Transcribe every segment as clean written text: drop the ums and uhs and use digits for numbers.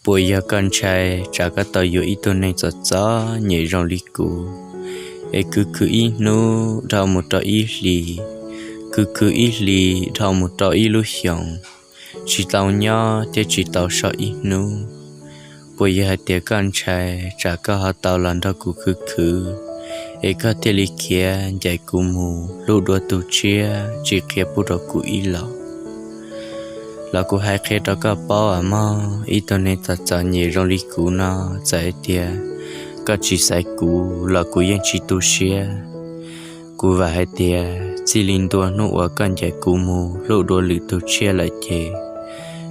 Bùi giờ con trai trả cái tàu yêu ít tôi nên gió nhảy rong đi cũ. Ê cứ ít nô đào một trò ít lì, cứ ít lì đào một trò ít lúc hiong. Chỉ tàu nhỏ thì chỉ tàu sợ ít nô. Bùi giờ tiệt con trai trả cái họ tàu lần đó cứ. Ê có thể lý kia dạy cú mù lúc đua tu chia chỉ kia bù đồ cú ít lọ. Là cô hai khi đó có bao à mà ít tôi nên thật cho nhiều trong lý cũ nó giải tiệt có chỉ sai cũ là cô yên chỉ tu xia cô và hai tiệt chỉ linh đua nụ ở con giải cũ mù lúc đua lử tu chia lại thế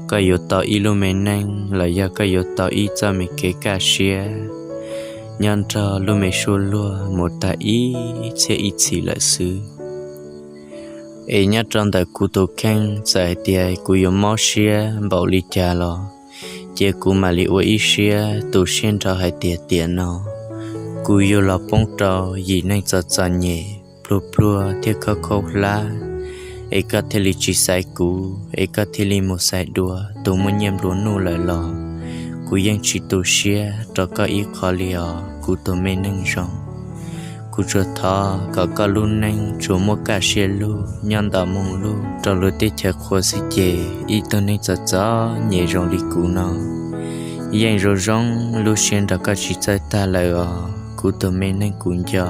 có yếu tao ít lúc mấy năng là do có yếu tao ít cho mình kế cả xia nhân cho lúc mấy số lúa một ta ít sẽ ít chỉ lại xứ. Ê nhá trong tại cụ tổ khen giải tiệt cụ yếu máu xia bảo lý cha lo chế cụ mà lý ua ít xia tổ xuyên cho hai tiệt nó cụ yếu lo bông trò gì nên cho nhẹ plua thiết khâu lá. Ê có thể lý chỉ sai cụ ê có thể lý một sai đùa tổ muốn nhầm luôn nô lại lo cụ yên chỉ tổ xia cho có ít khó liò cụ tổ mê nâng rong cụ cho thọ có luôn nâng chỗ mua cả xe lu nhân đạo mong lu cho lu tết chợ khoa sĩ chế ít tôi nên cho nhẹ rong đi cụ nó yên rồi rong lu xuyên đã có chỉ tay ta lại cụ tổ mê nâng cũng cho